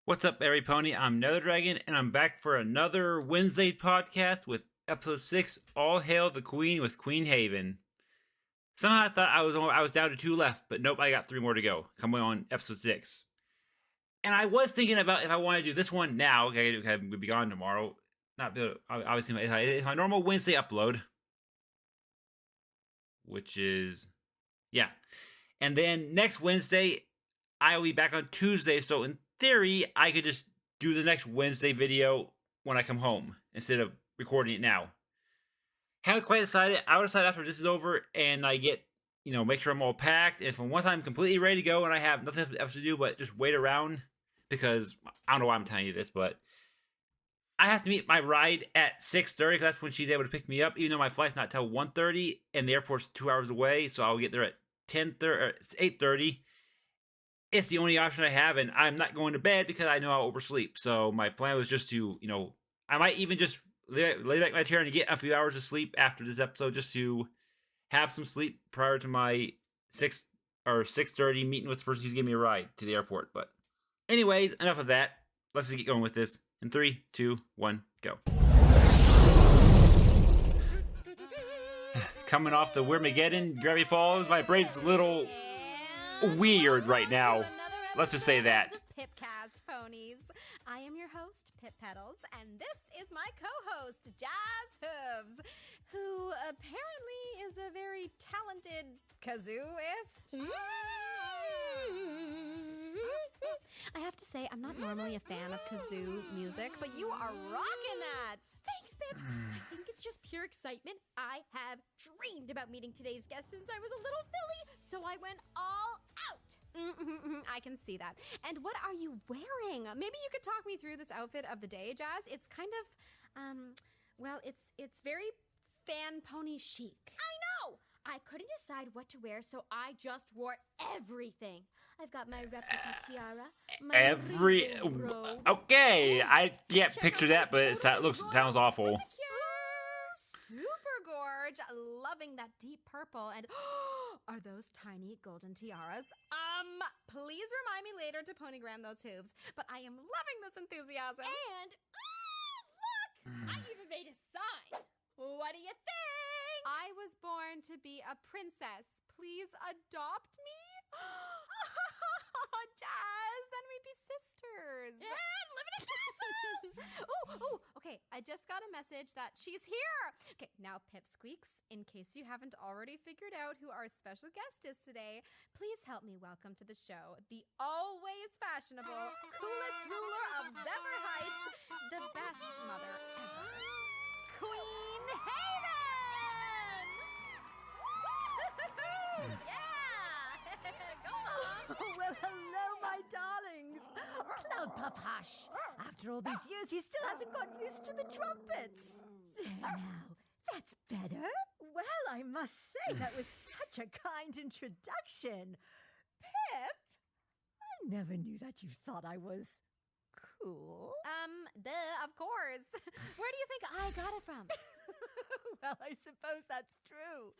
What's up, Airy Pony? I'm Nether Dragon, and I'm back for another Wednesday podcast with episode 6, All Hail the Queen with Queen Haven. Somehow I thought I was down to 2 left, but nope, I got 3 more to go. Coming on episode 6. And I was thinking about if I want to do this one now, okay, we'll be gone tomorrow. Not obviously, it's my normal Wednesday upload, which is, yeah. And then next Wednesday, I will be back on Tuesday, so in theory, I could just do the next Wednesday video when I come home instead of recording it now. Haven't quite decided. I'll decide after this is over and I get, make sure I'm all packed. If once I'm completely ready to go and I have nothing else to do but just wait around, because I don't know why I'm telling you this, but I have to meet my ride at 6:30 because that's when she's able to pick me up, even though my flight's not till 1:30 and the airport's 2 hours away, so I'll get there at 10:30 or 8:30. It's the only option I have, and I'm not going to bed because I know I'll oversleep. So my plan was just to, I might even just lay back in my chair and get a few hours of sleep after this episode, just to have some sleep prior to my 6:30 meeting with the person who's giving me a ride to the airport. But anyways, enough of that. Let's just get going with this. In 3, 2, 1, go. Coming off the Wyrmageddon, Gravity Falls, my brain's a little weird right now. Let's just say that. Pipcast ponies. I am your host, Pip Petals, and this is my co-host, Jazz Hooves, who apparently is a very talented kazooist. I have to say, I'm not normally a fan of kazoo music, but you are rocking that. Thanks, Pip. I think it's just pure excitement. I have dreamed about meeting today's guest since I was a little filly, so I went all out. I can see that. And what are you wearing? Maybe you could talk me through this outfit of the day, Jazz. It's kind of, it's very fan pony chic. I know! I couldn't decide what to wear, so I just wore everything. I've got my replica tiara, my robe. Okay, I can't picture that, but it sounds awful. Super gorge, loving that deep purple, and are those tiny golden tiaras? Please remind me later to ponygram those hooves, but I am loving this enthusiasm. And, look! I even made a sign. What do you think? I was born to be a princess. Please adopt me? Jazz, then we'd be sisters. And live in a castle. Okay. I just got a message that she's here. Okay, now Pipsqueaks, in case you haven't already figured out who our special guest is today, please help me welcome to the show the always fashionable, coolest ruler of Zephyr Heights, the best mother ever, Queen Haven! Yeah! Go on! Oh, well, hello, my darlings. Cloudpuff Hush. After all these years, he still hasn't gotten used to the trumpets. There now. That's better. Well, I must say, that was such a kind introduction. Pip, I never knew that you thought I was cool. Of course. Where do you think I got it from? Well, I suppose that's true.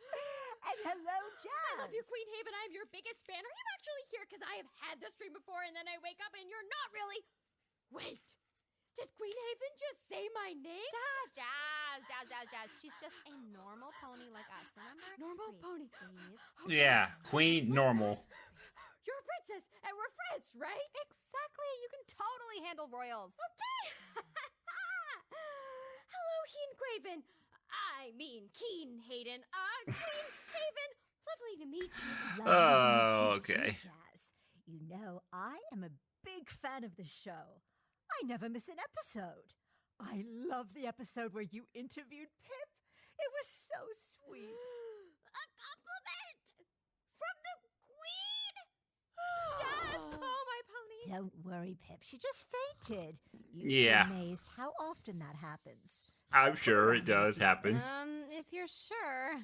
And hello, Jazz. I love you, Queen Haven. I'm your biggest fan. Are you actually here? Because I have had this dream before, and then I wake up and you're not really. Wait. Did Queen Haven just say my name? Jazz. She's just a normal pony like us, remember? Normal pony. Please. Okay. Yeah, Queen normal. You're a princess, and we're friends, right? Exactly. You can totally handle royals. Okay. Hello, Keen Hayden. Queen Haven. Lovely to meet you. Lovely to meet you okay. too, Jazz. You know, I am a big fan of the show. I never miss an episode. I love the episode where you interviewed Pip. It was so sweet. A compliment from the Queen. Jazz, oh my pony. Don't worry, Pip. She just fainted. You'd Yeah. be amazed how often that happens. I'm sure it does happen. If you're sure.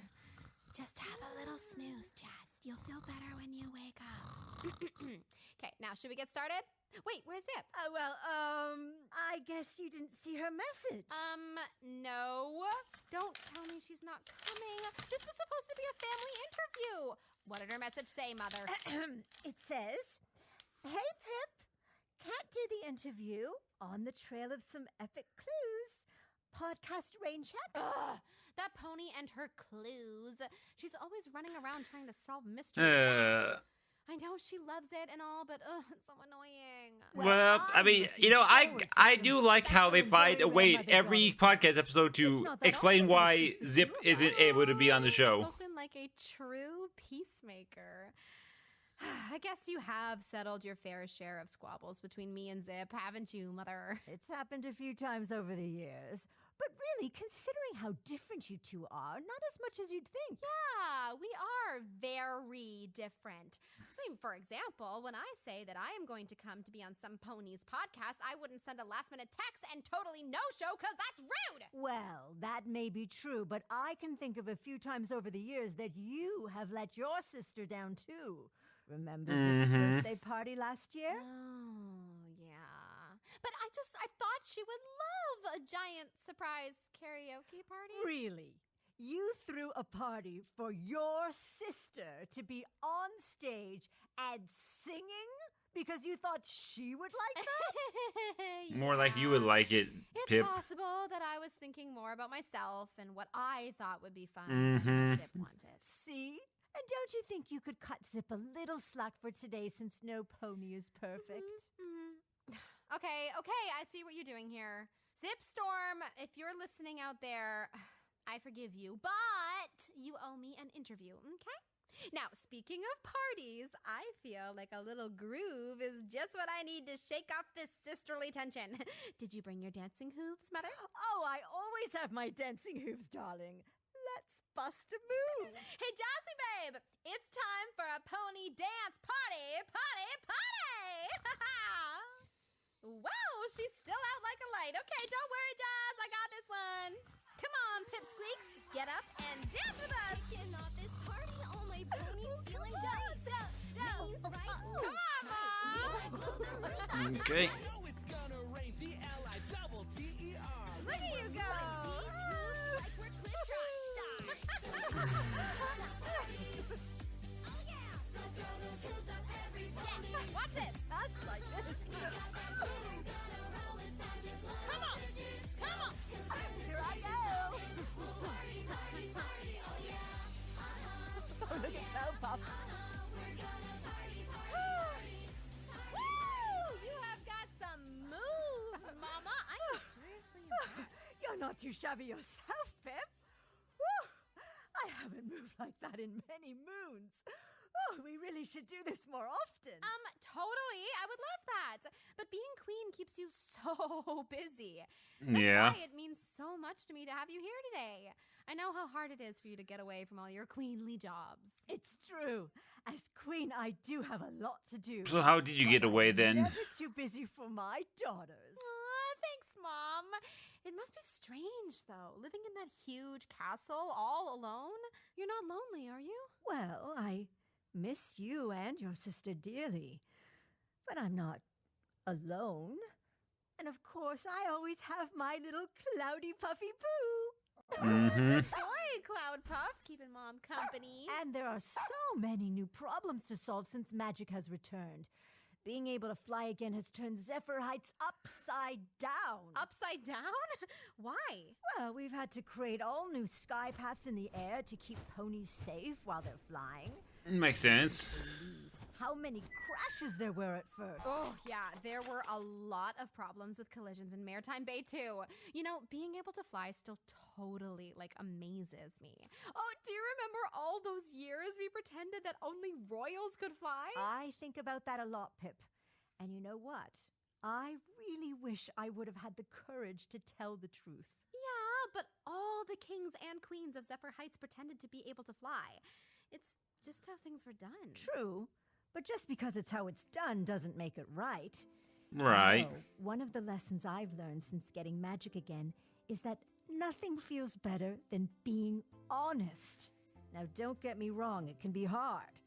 Just have a little snooze, Jazz. You'll feel better when you wake up. Okay, now should we get started? Wait, where's Zip? I guess you didn't see her message. No. Don't tell me she's not coming. This was supposed to be a family interview. What did her message say, Mother? It says, "Hey, Pip. Can't do the interview, on the trail of some epic clues. Podcast rain check. Ugh, that pony and her clues. She's always running around trying to solve mysteries. I know she loves it and all, but it's so annoying. Well, I mean, I do like how they find a way in every podcast episode to explain why Zip isn't able to be on the show. Spoken like a true peacemaker. I guess you have settled your fair share of squabbles between me and Zip, haven't you, Mother? It's happened a few times over the years. But really, considering how different you two are, not as much as you'd think. Yeah, we are very different. I mean, for example, when I say that I am going to come to be on some pony's podcast, I wouldn't send a last-minute text and totally no-show because that's rude! Well, that may be true, but I can think of a few times over the years that you have let your sister down too. Remember Zip's birthday party last year? Oh, yeah. But I thought she would love a giant surprise karaoke party. Really? You threw a party for your sister to be on stage and singing because you thought she would like that? More like you would like it, It's Pip. possible that I was thinking more about myself and what I thought would be fun than what Zip wanted. See? And don't you think you could cut Zip a little slack for today since no pony is perfect? Okay, I see what you're doing here. Zip Storm, if you're listening out there, I forgive you, but you owe me an interview, okay? Now, speaking of parties, I feel like a little groove is just what I need to shake off this sisterly tension. Did you bring your dancing hooves, Mother? Oh, I always have my dancing hooves, darling. Let's bust a move. Hey, Jossie babe, it's time for a pony dance party, party, party! Wow, she's still out like a light. Okay, don't worry, Joss, I got this one. Come on, Pipsqueaks, get up and dance with us. Kicking off this party, all my ponies feeling tight. Knees right. Come on, Mom. Okay. Look at you go. Like we're cliff drawing stars. Oh yeah. So throw those hooves up, everybody. Yeah, watch this. That's like this. Come on. Come on. Here I go. Oh, look at Cowpuff. Woo! You have got some moves, Mama. I'm seriously impressed. You're not too shabby yourself, Pip. Woo! I haven't moved like that in many moons. Oh, we really should do this more often. Totally. I would love that. But being queen keeps you so busy. That's Yeah. why it means so much to me to have you here today. I know how hard it is for you to get away from all your queenly jobs. It's true. As queen, I do have a lot to do. So how did you get away I'm then? Never too busy for my daughters. Aw, thanks, Mom. It must be strange, though, living in that huge castle all alone. You're not lonely, are you? Well, I miss you and your sister dearly, but I'm not alone. And of course, I always have my little cloudy puffy poo. Boy, Cloud Puff, keeping Mom company. And there are so many new problems to solve since magic has returned. Being able to fly again has turned Zephyr Heights upside down. Upside down? Why? Well, we've had to create all new sky paths in the air to keep ponies safe while they're flying. Makes sense. How many crashes there were at first. Oh, yeah, there were a lot of problems with collisions in Maritime Bay, too. You know, being able to fly still totally, amazes me. Oh, do you remember all those years we pretended that only royals could fly? I think about that a lot, Pip. And you know what? I really wish I would have had the courage to tell the truth. Yeah, but all the kings and queens of Zephyr Heights pretended to be able to fly. It's just how things were done. True, but just because it's how it's done doesn't make it right. Right. No, one of the lessons I've learned since getting magic again is that nothing feels better than being honest. Now, don't get me wrong, it can be hard.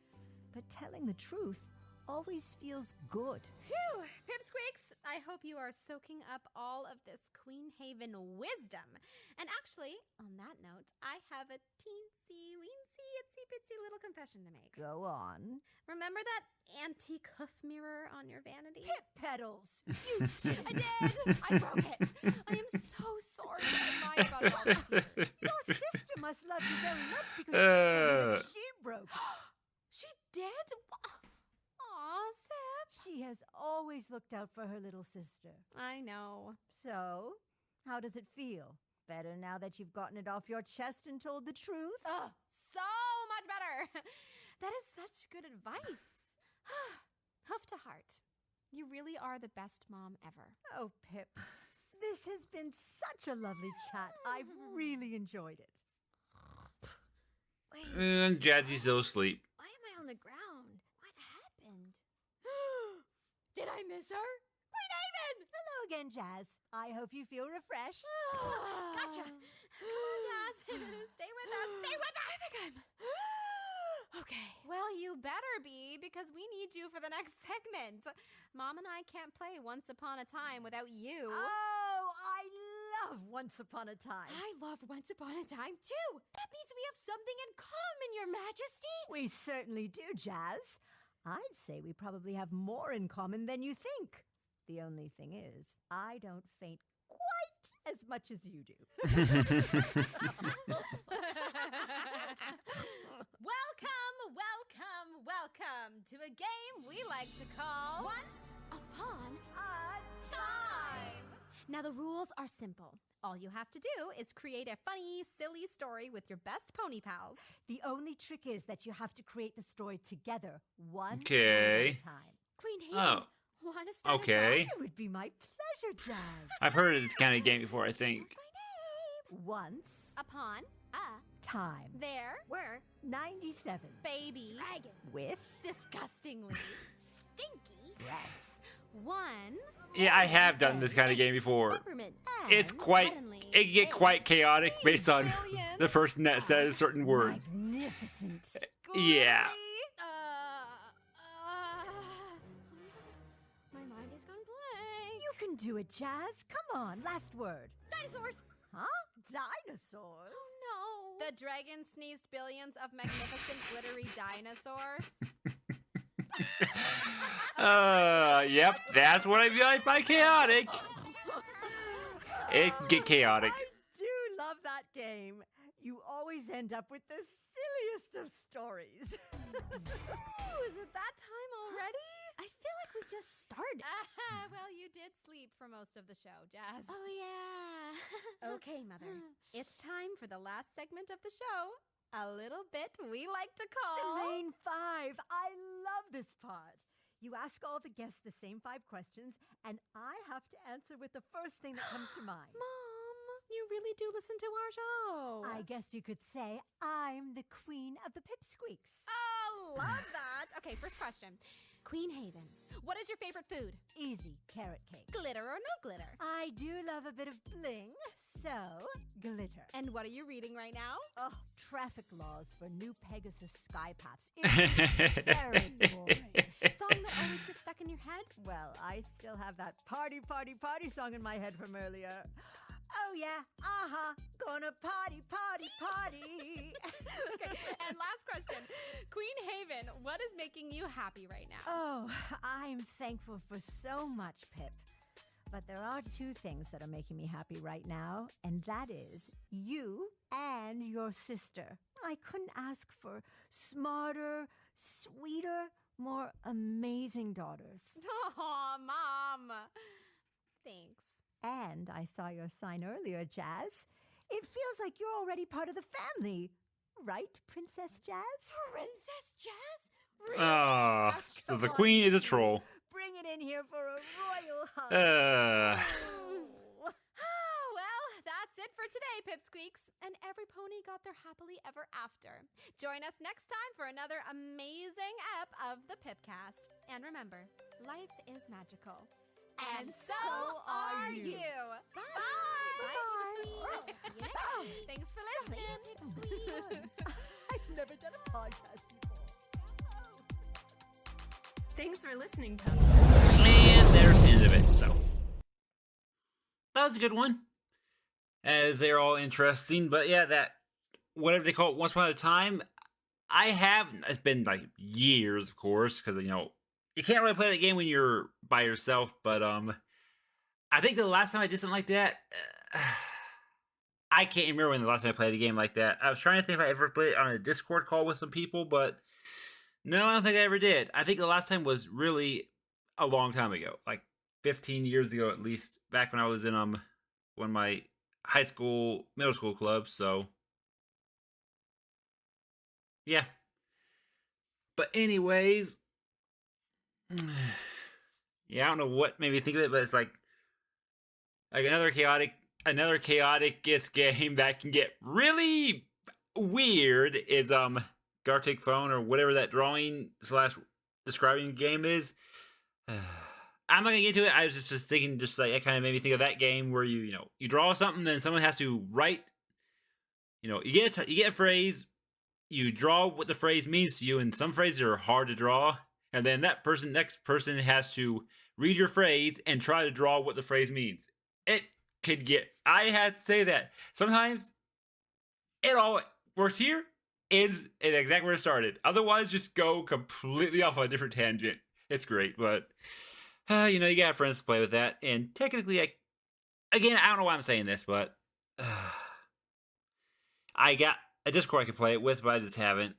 But telling the truth always feels good. Phew, Pipsqueaks, I hope you are soaking up all of this Queen Haven wisdom. And actually, on that note, I have a teensy weensy itsy bitsy little confession to make. Go on. Remember that antique hoof mirror on your vanity? Pip pedals. You did. I did! I broke it! I am so sorry. I lied about it all these years. Your sister must love you very much because she told me that she broke it. She did? Aw, Sip. She has always looked out for her little sister. I know. So, how does it feel? Better now that you've gotten it off your chest and told the truth? Oh, so much better. That is such good advice. Hoof to heart. You really are the best mom ever. Oh, Pip, this has been such a lovely chat. I've really enjoyed it. Wait, And Jazzy's still asleep. why am I on the ground? What happened? Did I miss her? Queen Haven! Hello again, Jazz. I hope you feel refreshed. Gotcha. Come on, Jazz. Stay with us. Stay with us. I think I'm... Okay. Well, you better be, because we need you for the next segment. Mom and I can't play Once Upon a Time without you. Oh, I love Once Upon a Time. I love Once Upon a Time, too. That means we have something in common, Your Majesty. We certainly do, Jazz. I'd say we probably have more in common than you think. The only thing is, I don't faint quite as much as you do. Welcome to a game we like to call Once Upon a Time. Now the rules are simple. All you have to do is create a funny, silly story with your best pony pals. The only trick is that you have to create the story together, one Okay. at a time. Queen Haven, Oh, want to start us okay. off? It would be my pleasure, Jazz. I've heard of this kind of game before, I think. Once Upon a time. there We're 97 baby dragon. with disgustingly Stinky. breath. one Yeah, I have done this kind of game before. Peppermint. It's and quite, suddenly it can get quite chaotic based on billion the person that says certain words. magnificent. Yeah. My mind is gone blank. You can do it, Jazz. Come on, last word. Dinosaurs. Huh? Dinosaurs? Oh no. The dragon sneezed billions of magnificent glittery dinosaurs. Yep, that's what I mean by chaotic. It can get chaotic. I do love that game. You always end up with the silliest of stories. Ooh, is it that time already? I feel like we just started. Well, you did sleep for most of the show, Jazz. Oh, yeah. Okay, Mother. It's time for the last segment of the show. A little bit we like to The call... main five. I love this part. You ask all the guests the same 5 questions, and I have to answer with the first thing that comes to mind. Mom, you really do listen to our show. I guess you could say I'm the queen of the pipsqueaks. Oh, love that. Okay, first question. Queen Haven, what is your favorite food? Easy, carrot cake. Glitter or no glitter? I do love a bit of bling, so glitter. And what are you reading right now? Oh, traffic laws for New Pegasus Sky Paths. It's very boring. Song that always gets stuck in your head? Well, I still have that party, party, party song in my head from earlier. Oh yeah, gonna party, party, party. Okay, and last question. Queen Haven, what is making you happy right now? Oh, I'm thankful for so much, Pip. But there are 2 things that are making me happy right now, and that is you and your sister. I couldn't ask for smarter, sweeter, more amazing daughters. Aw, Mom. Thanks. And I saw your sign earlier, Jazz. It feels like you're already part of the family. Right, Princess Jazz? Princess Jazz? Ah, so the queen is a troll. Bring it in here for a royal hug. Well, that's it for today, Pipsqueaks. And every pony got their happily ever after. Join us next time for another amazing ep of the Pipcast. And remember, life is magical. And so are you. Bye. Bye. Bye. Thanks for listening. I've never done a podcast before. Thanks for listening, Pep. And there's the end of it. So that was a good one, as they're all interesting. But yeah, that whatever they call it, Once Upon a Time. It's been like years, of course, because you know you can't really play that game when you're by yourself. But I think the last time I did something like that, I can't remember when the last time I played a game like that. I was trying to think if I ever played it on a Discord call with some people, but no, I don't think I ever did. I think the last time was really a long time ago, like 15 years ago at least, back when I was in one of my high school, middle school clubs. So yeah. But anyways, yeah, I don't know what made me think of it, but it's like another chaotic game that can get really weird is Gartic Phone, or whatever that drawing / describing game is. I'm not gonna get into it. I was just thinking, just like it kind of made me think of that game where you draw something, then someone has to write. You get a phrase, you draw what the phrase means to you, and some phrases are hard to draw, and then next person has to read your phrase and try to draw what the phrase means. It could get, I had to say that sometimes it all works here, is exactly where it started. Otherwise, just go completely off on a different tangent. It's great, but you got friends to play with that, and technically, I don't know why I'm saying this, but I got a Discord I could play it with, but I just haven't.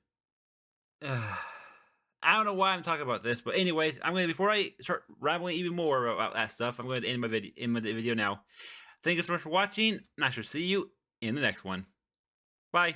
I don't know why I'm talking about this, but anyways, before I start rambling even more about that stuff, I'm going to end my video now. Thank you so much for watching, and I shall see you in the next one. Bye.